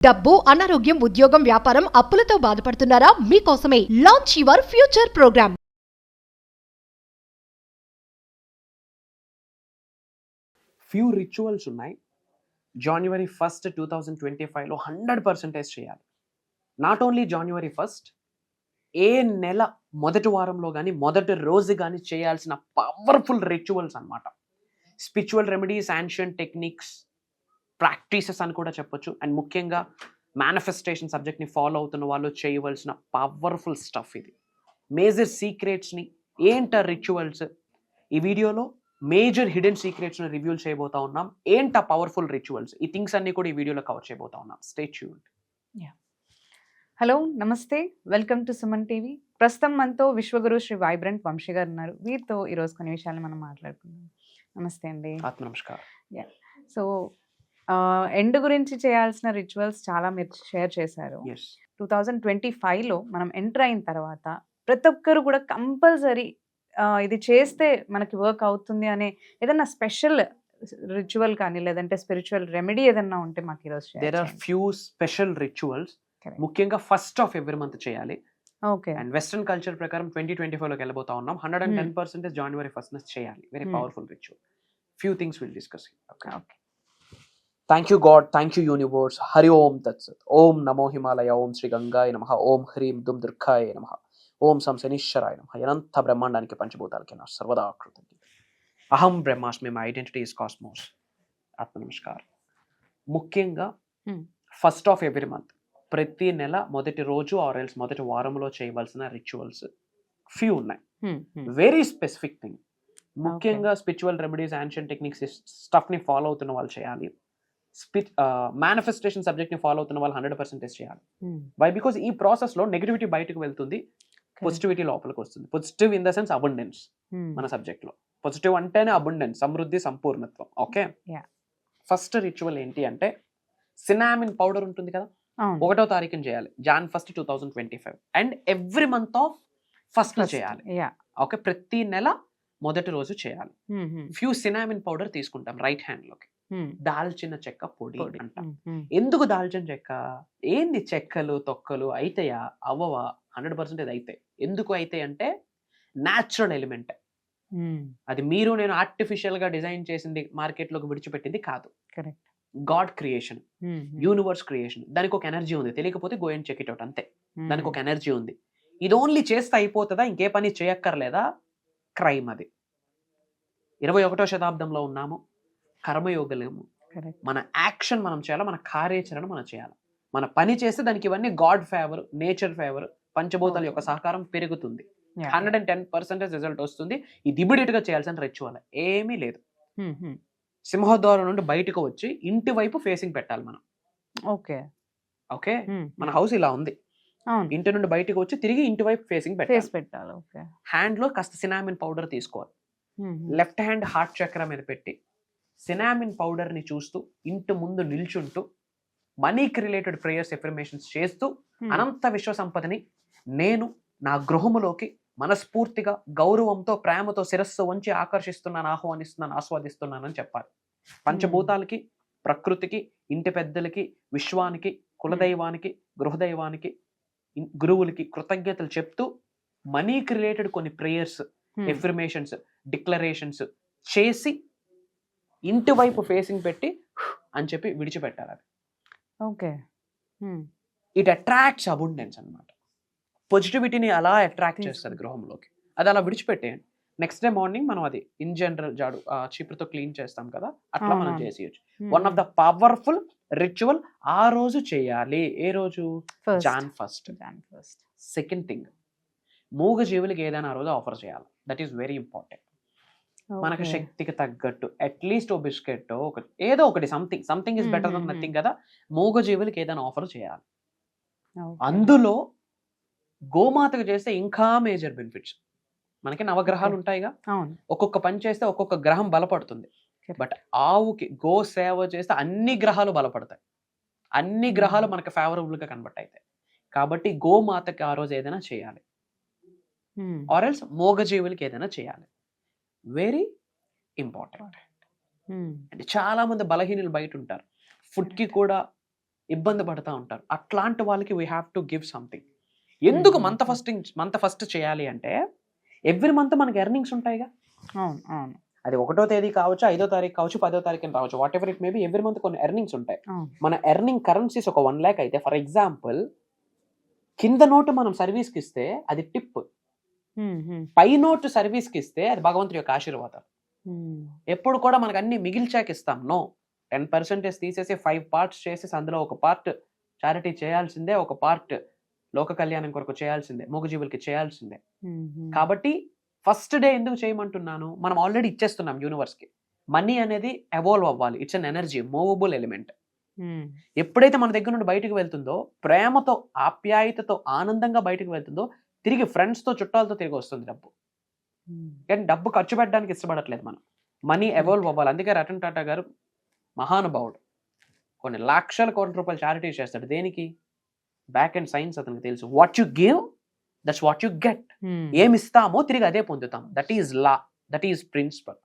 డబ్బు, అనారోగ్యం, ఉద్యోగం, వ్యాపారం, అప్పులతో బాధపడుతున్నారా? మీకోసమే launch your future program. Few rituals ఉన్నాయి. January 1st 2025లో 100% చేయాలి. నాట్ ఓన్లీ January 1st, ఏ నెల మొదటి వారంలో కానీ మొదటి రోజు కానీ చేయాల్సిన పవర్ఫుల్ రిచువల్స్ అన్నమాట. Spiritual remedies, ancient techniques, practices అని కూడా చెప్పొచ్చు. అండ్ ముఖ్యంగా మేనిఫెస్టేషన్ సబ్జెక్ట్ని ఫాలో అవుతున్న వాళ్ళు చేయవలసిన పవర్ఫుల్ స్టఫ్ ఇది. మేజర్ సీక్రెట్స్ని, ఏంట రిచువల్స్, ఈ వీడియోలో మేజర్ హిడెన్ సీక్రెట్స్ని రివ్యూ చేయబోతా ఉన్నాం. ఏంట పవర్ఫుల్ రిచువల్స్, ఈ థింగ్స్ అన్ని కూడా ఈ వీడియోలో కవర్ చేయబోతా ఉన్నాం. Stay tuned. హలో, నమస్తే, వెల్కమ్ టు సుమన్ టీవీ. ప్రస్తుతం మనతో విశ్వగురు శ్రీ వైబ్రెంట్ వంశీ గారు ఉన్నారు. వీరితో ఈరోజు కొన్ని విషయాలు మనం మాట్లాడుకుందాం. నమస్తే అండి. ఆత్మ నమస్కారం. సో ఎండ్ గురించి చేయాల్సిన రిచువల్స్ చాలా మీరు షేర్ చేశారు. 2025లో మనం ఎంటర్ అయిన తర్వాత ప్రతి ఒక్కరు కూడా కంపల్సరీ ఇది చేస్తే మనకి వర్క్ అవుతుంది అనే ఏదైనా స్పెషల్ రిచువల్ కానీ లేదంటే స్పిరిచువల్ రెమెడీ ఏదన్నా ఉంటే మాకు ఈరోజు there are few special rituals. ముఖ్యంగా ఫస్ట్ ఆఫ్ ఎవ్రీ మంత్ చేయాలి. ఓకే. అండ్ వెస్టర్న్ కల్చర్ ప్రకారం 2025లోకి వెళ్ళబోతా ఉన్నాం. 110% January 1st చేయాలి. Very powerful ritual. Few things will discuss. Okay. Thank you God, thank you universe. Hari Om Tatsat. Om నమో హిమాలయ, ఓం శ్రీ గంగాయ నమః, ఓం హ్రీం దుమ్ దుర్గాయ నమః, ఓం సం శనీశ్వరాయ నమః. అనంత బ్రహ్మాండానికి పంచభూతాలకి నా సర్వదా కృతజ్ఞత. అహం బ్రహ్మాస్మి, మై ఐడెంటిటీ ఇస్ కాస్మోస్. ఆత్మ నమస్కారం. ముఖ్యంగా ఫస్ట్ ఆఫ్ ఎవ్రీ మంత్, ప్రతి నెల మొదటి రోజు ఆర్ ఎల్స్ మొదటి వారంలో చేయవలసిన రిచువల్స్ ఫ్యూ ఉన్నాయి. Very specific thing. ముఖ్యంగా స్పిరిచువల్ రెమెడీస్, యాన్షియంట్ టెక్నిక్స్ స్టఫ్ని ఫాలో అవుతున్న వాళ్ళు చేయాలి. మేనిఫెస్టేషన్ సబ్జెక్ట్ని ఫాలో అవుతున్న వాళ్ళు 100% చేయాలి. వై? బికాస్ ఈ ప్రాసెస్లో నెగిటివిటీ బయటకు వెళ్తుంది, పాజిటివిటీ లోపలికి వస్తుంది. Positive in the sense abundance. మన సబ్జెక్ట్లో పాజిటివ్ అంటేనే అబండెన్స్, సమృద్ధి, సంపూర్ణత్వం. ఓకే. ఫస్ట్ రిచువల్ ఏంటి అంటే సినామిన్ పౌడర్ ఉంటుంది కదా, 1వ తారీఖున చేయాలి. Jan 1st 2025. And every month of first చేయాలి. ఓకే. ప్రతి నెల మొదటి రోజు చేయాలి. ఫ్యూ సినామిన్ పౌడర్ తీసుకుంటాం రైట్ హ్యాండ్ లోకి. దాల్చిన చెక్క పొడి అంటాం. ఎందుకు దాల్చిన చెక్క? ఏంది చెక్కలు తొక్కలు అయితాయా? అవ్వవా? 100% అయితే. ఎందుకు అయితే అంటే న్యాచురల్ ఎలిమెంట్ అది. మీరు నేను ఆర్టిఫిషియల్ గా డిజైన్ చేసింది, మార్కెట్ లోకి విడిచిపెట్టింది కాదు. Correct. God creation, universe creation. దానికి ఒక ఎనర్జీ ఉంది. తెలియకపోతే go and check it out. అంతే. దానికి ఒక ఎనర్జీ ఉంది. ఇది ఓన్లీ చేస్తే అయిపోతుందా? ఇంకే పని చేయక్కర్లేదా? క్రైమ్ అది. 21వ శతాబ్దంలో ఉన్నాము. కర్మయోగలేము. మన యాక్షన్ మనం చేయాలి, మన కార్యాచరణ మనం చేయాలి. మన పని చేస్తే దానికి ఇవన్నీ గాడ్ ఫేవర్, నేచర్ ఫేవర్, పంచభూతాల యొక్క సహకారం పెరుగుతుంది. 110% రిజల్ట్ వస్తుంది. ఇది ఇమిడియట్ గా చేయాల్సిన రిచువల్ ఏమీ లేదు. సింహద్వారం నుండి బయటకు వచ్చి ఇంటి వైపు ఫేసింగ్ పెట్టాలి మనం. ఓకే. ఓకే. మన హౌస్ ఇలా ఉంది. ఇంటి నుండి బయటకు వచ్చి తిరిగి ఇంటి వైపు ఫేసింగ్ పెట్టాలి. హ్యాండ్ లో కాస్త సినామిన్ పౌడర్ తీసుకోవాలి. లెఫ్ట్ హ్యాండ్ హార్ట్ చక్ర మీద పెట్టి సినామిన్ పౌడర్ ని చూస్తూ ఇంటి ముందు నిల్చుంటూ మనీకి రిలేటెడ్ ప్రేయర్స్, ఎఫర్మేషన్స్ చేస్తూ అనంత విశ్వ సంపదని నేను నా గృహములోకి మనస్ఫూర్తిగా, గౌరవంతో, ప్రేమతో శిరస్సు వంచి ఆకర్షిస్తున్నాను, ఆహ్వానిస్తున్నాను, ఆస్వాదిస్తున్నానని చెప్పాలి. పంచభూతాలకి, ప్రకృతికి, ఇంటి పెద్దలకి, విశ్వానికి, కులదైవానికి, గృహదైవానికి, గురువులకి కృతజ్ఞతలు చెప్తూ మనీకి రిలేటెడ్ కొన్ని ప్రేయర్స్, ఎఫర్మేషన్స్, డిక్లరేషన్స్ చేసి ఇంటి వైపు ఫేసింగ్ పెట్టి అని చెప్పి విడిచిపెట్టాలి. అది ఓకే. ఇట్ అట్రాక్ట్స్ అబుండెన్స్ అన్నమాట. పాజిటివిటీని అలా అట్రాక్ట్ చేస్తుంది గృహంలోకి. అది అలా విడిచిపెట్టేయండి. నెక్స్ట్ డే మార్నింగ్ మనం అది ఇన్ జనరల్ చీపురుతో క్లీన్ చేస్తాం కదా, అట్లా మనం చేసేయచ్చు. One of the powerful ritual ఆ రోజు చేయాలి. ఏ రోజు? Jan 1st. సెకండ్ థింగ్, మూగ జీవులకి ఏదైనా ఆ రోజు ఆఫర్ చేయాలి. That is very important. మనకు శక్తికి తగ్గట్టు అట్లీస్ట్ ఓ బిస్కెట్, ఏదో ఒకటి, something is better than nothing కదా. మూగ జీవులకి ఏదైనా ఆఫర్ చేయాలి. అందులో గోమాతకు చేస్తే ఇంకా మేజర్ బెనిఫిట్స్. మనకి నవగ్రహాలు ఉంటాయిగా, ఒక్కొక్క పని చేస్తే ఒక్కొక్క గ్రహం బలపడుతుంది. బట్ ఆవుకి గో సేవ చేస్తే అన్ని గ్రహాలు బలపడతాయి, అన్ని గ్రహాలు మనకు ఫేవరబుల్ గా కనబట్ అవుతాయి. కాబట్టి గోమాతకి ఆ రోజు ఏదైనా చేయాలి. ఆర్ ఎల్స్ మూగజీవులకి ఏదైనా చేయాలి. Very important. అంటే చాలా మంది బలహీనులు బయట ఉంటారు. ఫుడ్ కి కూడా ఇబ్బంది పడుతూ ఉంటారు. అట్లాంటి వాళ్ళకి we have to give something. ఎందుకు మంత్ ఫస్ట్ చేయాలి అంటే ఎవ్రీ మంత్ మనకి ఎర్నింగ్స్ ఉంటాయిగా. అవును అవును అది 1వ తేదీ కావచ్చు, 5వ తారీఖు కావచ్చు, 10వ తారీఖు రావచ్చు, what ever it may be, every month కొన్ని ఎర్నింగ్స్ ఉంటాయి. అవును. మన ఎర్నింగ్ కరెన్సీస్ ఒక 1 lakh అయితే ఫర్ ఎగ్జాంపుల్ కింద నోటు మనం సర్వీస్కి ఇస్తే అది టిప్, పై నోటు సర్వీస్కి ఇస్తే అది భగవంతుడి యొక్క ఆశీర్వాదం. ఎప్పుడు కూడా మనకు అన్ని మిగిల్చాక ఇస్తాం. నో, 10% తీసేసి 5 parts చేసేసి అందులో ఒక పార్ట్ చారిటీ చేయాల్సిందే, ఒక పార్ట్ లోక కళ్యాణం కొరకు చేయాల్సిందే, మూగజీవులకి చేయాల్సిందే. కాబట్టి ఫస్ట్ డే ఎందుకు చేయమంటున్నాను, మనం ఆల్రెడీ ఇచ్చేస్తున్నాం యూనివర్స్కి. మనీ అనేది ఎవాల్వ్ అవ్వాలి, it's an energy, movable element. ఎప్పుడైతే మన దగ్గర నుండి బయటకు వెళ్తుందో, ప్రేమతో ఆప్యాయతతో ఆనందంగా బయటకు వెళ్తుందో, తిరిగి ఫ్రెండ్స్తో చుట్టాలతో తిరిగి వస్తుంది డబ్బు. కానీ డబ్బు ఖర్చు పెట్టడానికి ఇష్టపడట్లేదు మనం, మనీ ఎవాల్వ్ అవ్వాలి. అందుకే రతన్ టాటా గారు మహానుభావుడు, కొన్ని లక్షల కోట్ల రూపాయలు చారిటీ చేస్తాడు. దేనికి? బ్యాక్ అండ్ సైన్స్ అతనికి తెలుసు. What you give, that's what you get. ఏమి ఇస్తామో తిరిగి అదే పొందుతాం. That is law, that is principle.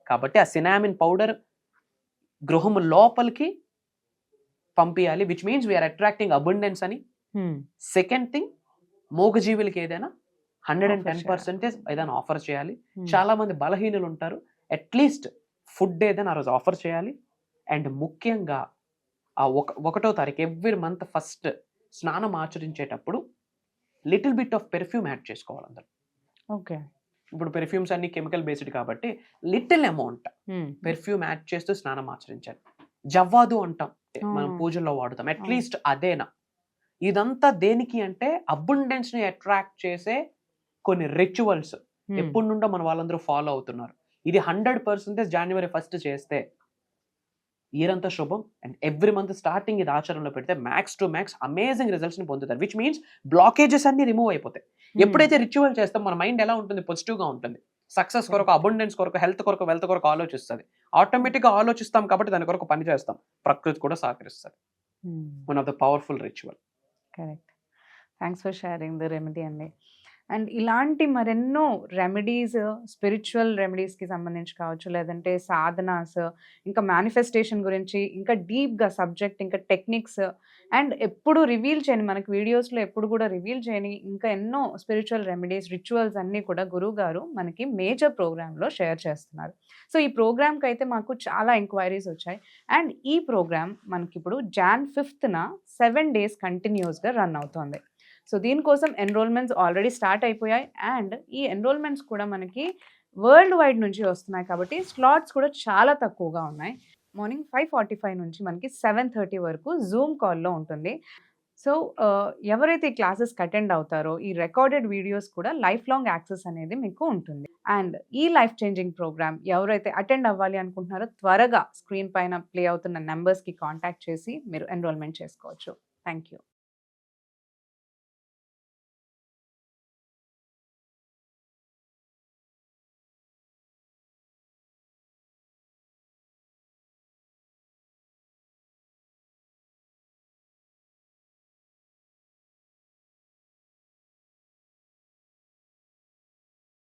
కాబట్టి ఆ సినామిన్ పౌడర్ గృహము లోపలికి పంపించాలి, which means we are attracting abundance అని. సెకండ్ థింగ్, మూగజీవులకి ఏదైనా 110% ఏదైనా ఆఫర్ చేయాలి. చాలా మంది బలహీనులు ఉంటారు, అట్లీస్ట్ ఫుడ్ ఏదైనా ఆ రోజు ఆఫర్ చేయాలి. అండ్ ముఖ్యంగా ఆ 1వ తారీఖు ఎవ్రీ మంత్ ఫస్ట్ స్నానం ఆచరించేటప్పుడు little bit of perfume add చేసుకోవాలి అందరూ. ఓకే, ఇప్పుడు పెర్ఫ్యూమ్స్ అన్ని కెమికల్ బేస్డ్ కాబట్టి లిటిల్ అమౌంట్ పెర్ఫ్యూమ్ యాడ్ చేస్తూ స్నానం ఆచరించాలి. జవ్వాదు అంటాం, మనం పూజల్లో వాడుతాం, అట్లీస్ట్ అదేనా. ఇదంతా దేనికి అంటే అబండెన్స్ ని అట్రాక్ట్ చేసే కొన్ని రిచువల్స్ ఎప్పటి నుండో మన వాళ్ళందరూ ఫాలో అవుతున్నారు. ఇది 100% January 1st చేస్తే ఇయర్ అంతా శుభం. అండ్ ఎవ్రీ మంత్ స్టార్టింగ్ ఇది ఆచరణలో పెడితే max to max amazing results ని పొందుతారు, విచ్ మీన్స్ బ్లాకేజెస్ అన్ని రిమూవ్ అయిపోతాయి. ఎప్పుడైతే రిచువల్ చేస్తాం మన మైండ్ ఎలా ఉంటుంది, పాజిటివ్ గా ఉంటుంది. సక్సెస్ కొరకు, అబండెన్స్ కొరకు, హెల్త్ కొరకు, వెల్త్ కొరకు ఆలోచిస్తుంది. ఆటోమేటిక్ గా ఆలోచిస్తాం కాబట్టి దాని కొరకు పని చేస్తాం, ప్రకృతి కూడా సహకరిస్తుంది. One of the powerful ritual. Correct. Thanks for sharing the remedy అండి. అండ్ ఇలాంటి మరెన్నో రెమెడీస్, స్పిరిచువల్ రెమెడీస్కి సంబంధించి కావచ్చు, లేదంటే సాధనాస్, ఇంకా మేనిఫెస్టేషన్ గురించి, ఇంకా డీప్గా సబ్జెక్ట్, ఇంకా టెక్నిక్స్, అండ్ ఎప్పుడు రివీల్ చేయని, మనకి వీడియోస్లో ఎప్పుడు కూడా రివీల్ చేయని ఇంకా ఎన్నో స్పిరిచువల్ రెమెడీస్, రిచువల్స్ అన్నీ కూడా గురువు గారు మనకి మేజర్ ప్రోగ్రాంలో షేర్ చేస్తున్నారు. సో ఈ ప్రోగ్రామ్కి అయితే మాకు చాలా ఎంక్వైరీస్ వచ్చాయి. అండ్ ఈ ప్రోగ్రామ్ మనకి ఇప్పుడు Jan 5th 7 days కంటిన్యూస్గా రన్ అవుతుంది. సో దీనికోసం ఎన్రోల్మెంట్స్ ఆల్రెడీ స్టార్ట్ అయిపోయాయి. అండ్ ఈ ఎన్రోల్మెంట్స్ కూడా మనకి వరల్డ్ వైడ్ నుంచి వస్తున్నాయి కాబట్టి స్లాట్స్ కూడా చాలా తక్కువగా ఉన్నాయి. మార్నింగ్ 5:45 నుంచి మనకి 7:30 వరకు జూమ్ కాల్లో ఉంటుంది. సో ఎవరైతే ఈ క్లాసెస్కి అటెండ్ అవుతారో ఈ రికార్డెడ్ వీడియోస్ కూడా లైఫ్ లాంగ్ యాక్సెస్ అనేది మీకు ఉంటుంది. అండ్ ఈ లైఫ్ చేంజింగ్ ప్రోగ్రామ్ ఎవరైతే అటెండ్ అవ్వాలి అనుకుంటున్నారో త్వరగా స్క్రీన్ పైన ప్లే అవుతున్న నెంబర్స్కి కాంటాక్ట్ చేసి మీరు ఎన్రోల్మెంట్ చేసుకోవచ్చు. Thank you.